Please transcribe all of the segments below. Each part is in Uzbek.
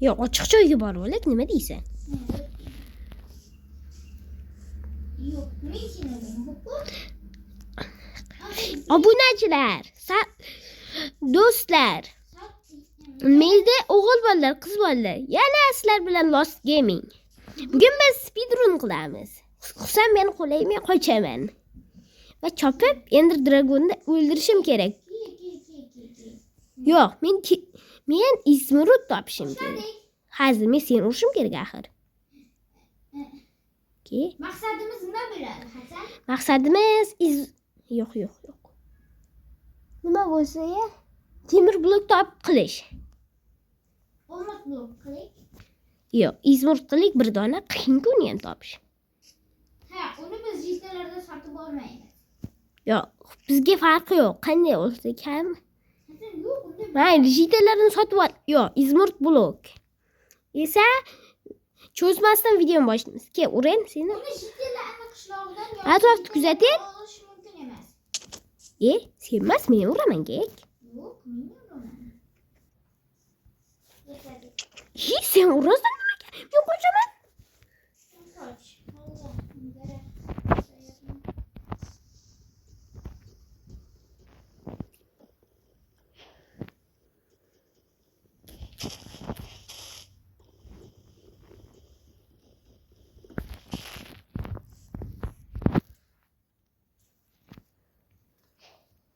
Yo'q, ochiqcha uyga borib olaylik, nima deysan? Yo'q, men seni Obunachilar, do'stlar, menda o'g'il bolalar, qiz bolalar. Yana sizlar bilan Lost Gaming. Bugun biz speedrun qilamiz. Husan meni qo'layman, qochaman. Va chopib Ender Dragonni o'ldirishim kerak. Yo'q, men izmirut topishim kerak. Hozir men seni urishim kerak axir. Maqsadimiz nima bo'ladi, Hasan? Maqsadimiz yo'q. Nima bo'lsa, temir blok topib qilish. Olmos blok qilik. Yo'q, izmirut qilik bir dona qiyin-ku uni ham topish. Ha, uni biz jitalarda sotib olmaymiz. Yo'q, bizga farqi yo'q. Qanday bo'lsa ham. Yo'q, unda Mayli, jitalarni sotib ol. Yo'q, izmirut blok. Esa cho'zmasdan videoni boshlaymiz. Ke, uren seni. uni jitalarni qishlog'idan Atrofni kuzating. olish mumkin emas. Sen emas, men uraman kek. Yo'q, men uraman. Sen urasan nimaga? Men qochaman. Qoch.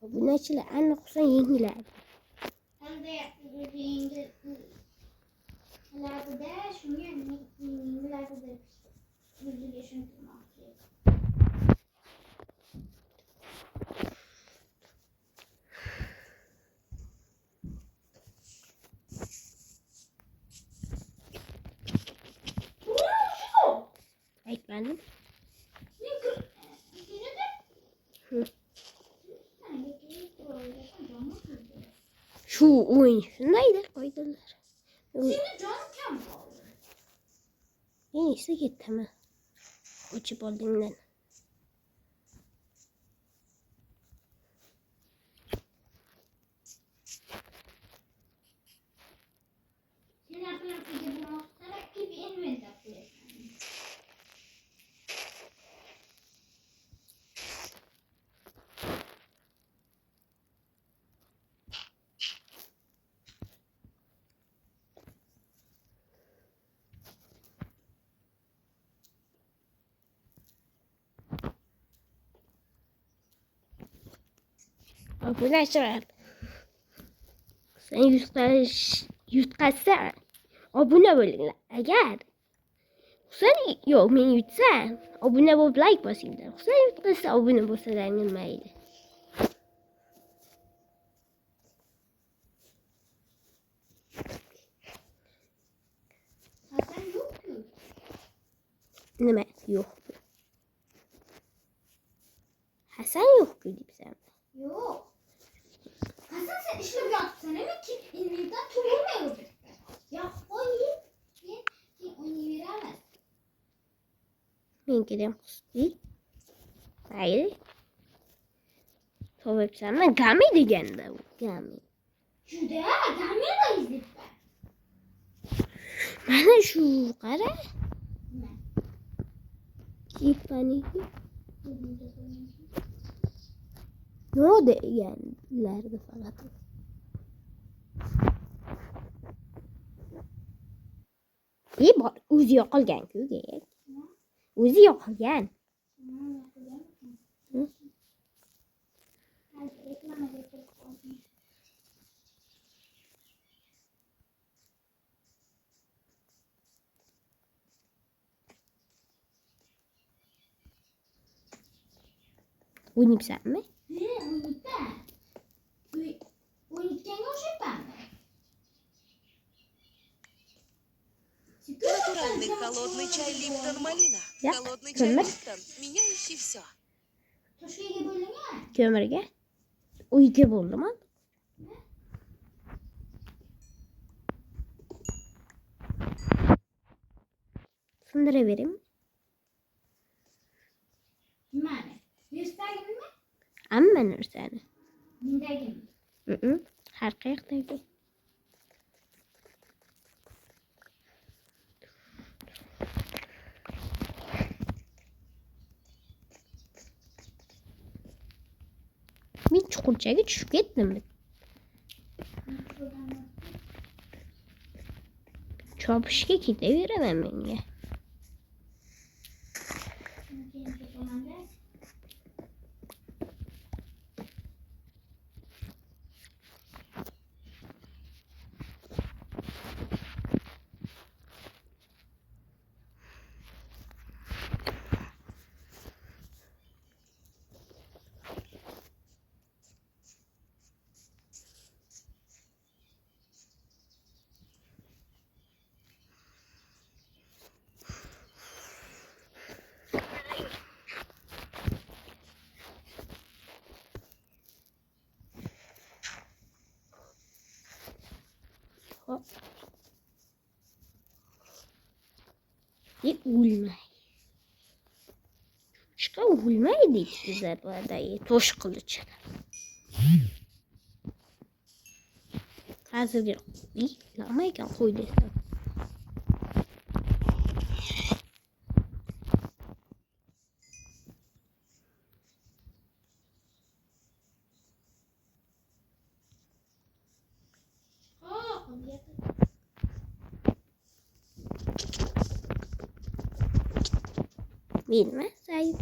Obunachilar aniq Husan yengiladi. Endi yengiladi-da, shunga yengiladi-da. O'ziga tushuntirmoqchi. Aytmadim. Shu o'yin shundaydi, qoidalar. Seni jonim kam qoldi. Men esa ketdimi? Qochib oldingdan. Sen atrofga bormoqsan, keep inventar qilasan. Obunachilar. Sen yutqazsan, obuna bo'linglar. Agar Husan yo'q, men yutsam, obuna bo'lib like bosinglar. Husan yutqazsa, obuna bo'lsalaringiz mayli. Hasan yo'q-ku. Nima? Yo'q. Hasan yo'q-ku debsan. Yo'q. Hasan sen ishlab yotibsan, nima ki inventar tug'ilmay o'tiribdi. Ya qo'y, sen o'ynayveramiz. Men kelam qusdi. Mayli. To'g'rimi? Gami deganda u. Gami. Juda, kamera izlabman. Mana shu qara. Nima? Kipaniki. No deganlardi faqat. Bor, o'zi yo'qolgan-ku, gek. O'zi yo'qolgan. O'ynayapsanmi? O'ynayotganga o'xshayapmanmi? Натуральный холодный чай Липтон Малина. Я? Холодный чай Ko'mir. Липтон, меняющий все. Toshkentga bo'lingan. Ko'mirga. Uyga bo'ldimi? Sindiraveraymi? Nimani? Yurtdagimi? Hamma narsani. Mendagimi? Har qayoqdagi. chuqurchaga tushib ketdim. Chopishga ketaveraman menga. Hop. O'lmay. Chiqa o'lmaydi zarradagi tosh qilichi. Hozirga nima ekan qo'y desam. Bilmez ayıp.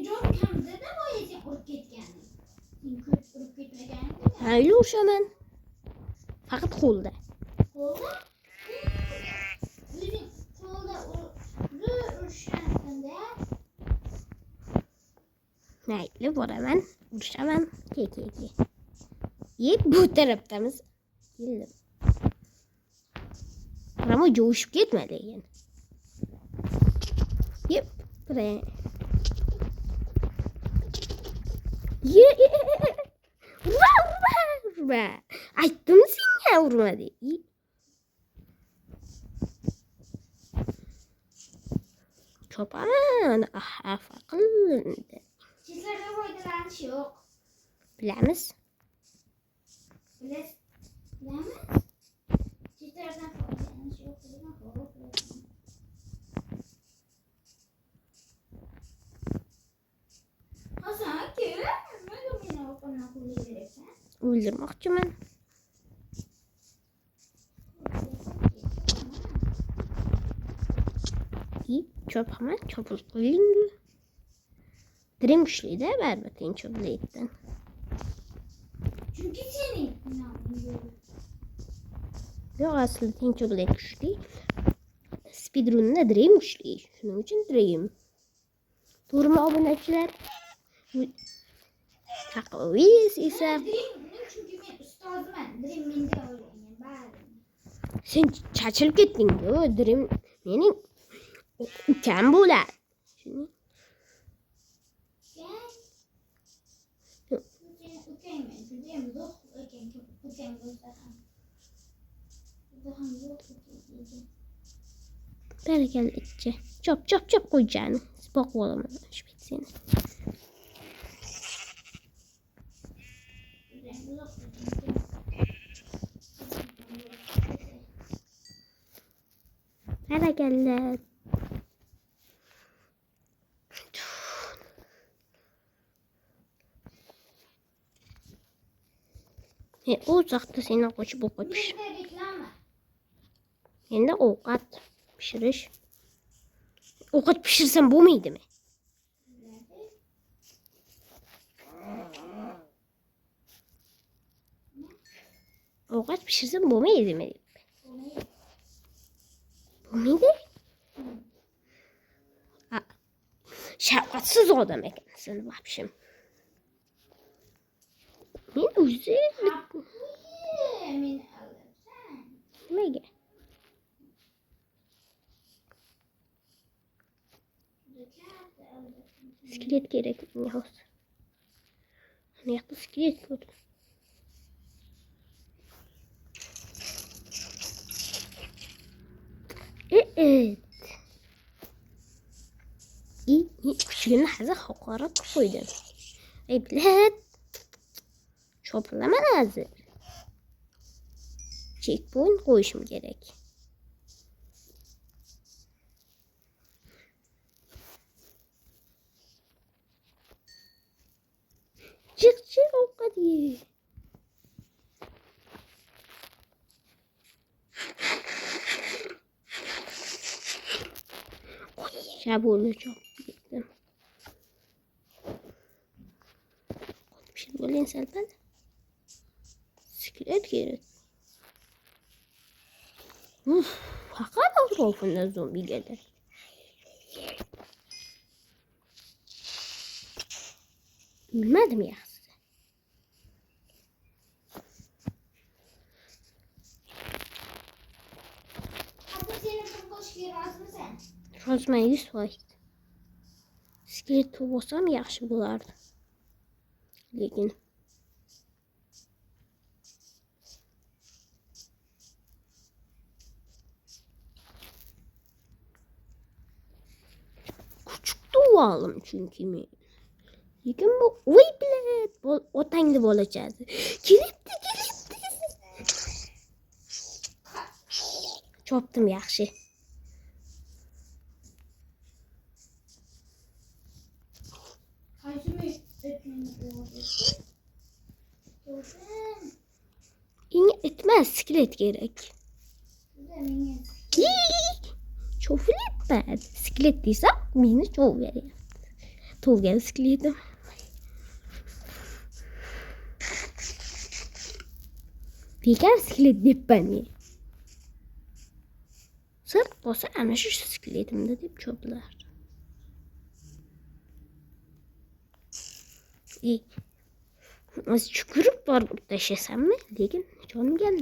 Job kamda da boyayacak urib ketgani. Urib ketmagani. Öyle uşaman. Fakat qo'lda. Qo'lda? O'zing qo'lda urishganda. Mayli boraman, urishaman. Ke. Yep, bu tarafdamiz. Keldim. Ama jo'shib ketmadi ekan. Yep, buraya. Urma. Aytdim senga urma deb. Chopaman. Aha, qildi. Sizlarda foydalanish yo'q. Bilamiz. Bilamiz. Sizlardan foydalanish yo'q. Hasan ki, nega meni o'qimdan qo'yib O'ldirmoqchiman. Chopaman, chopilib qo'ying. Dirim kuchli-da, baribir tinchoblaydan. Chunki sening noming yo'q. Yo'q, aslida tinchoblay kuchli. Speedrunda dirim kuchli. Shuning uchun dirim. To'g'rimi obunachilar? Taqovis esa Chunki men ustozman. Dirim menda o'ynagan bari. sen chachilib ketding-ku. Dirim mening ukam bo'ladi. Shuni barakalla itcha. Chop qo'yjani. Boqib olaman shu seni. Barakalla. O uzoqda seni qo'shib o'qish. Endi ovqat pishirish. Ovqat pishirsam bo'lmaydimi? Ovqat pishirsam bo'lmaydimi? Bo'lmaydi? Shafqatsiz odam ekansan, vahshim. Men o'zi nimaga? Skelet kerak menga hozir. Ana yoqda skelet ko'rdim. Kuchugimni hozir haqorat qilib qo'ydim. Ey bilat. Choplaman hozir. Checkpoint qo'yishim kerak. İyi. Şabulu çok yedim. Bir şey böyle insan Skelet gerek. Hakikaten korkunç zombi gelir. Bilmedim ya. Hatta senin bir boş bir razı sen. Rozman 100%. Skelet olsam yaxshi bo'lardi. Lekin küçük doğalım çünkü mi? Lekin bu oy bilet otangni bo'lacak. Kelibdi. Chopdim yaxshi. Kaysımı etmeyin. Gördüm. İnge etmez skelet gerek. Demeyin. Çok ben. Skelet değilsem beni çok veriyor. Tolga skeletim. Bekar skelet deyip beni. Sırf olsa ana şu skeletimde deyip çöpler. Az çükürüp var burada yaşasam mı? Lekin canım geldi.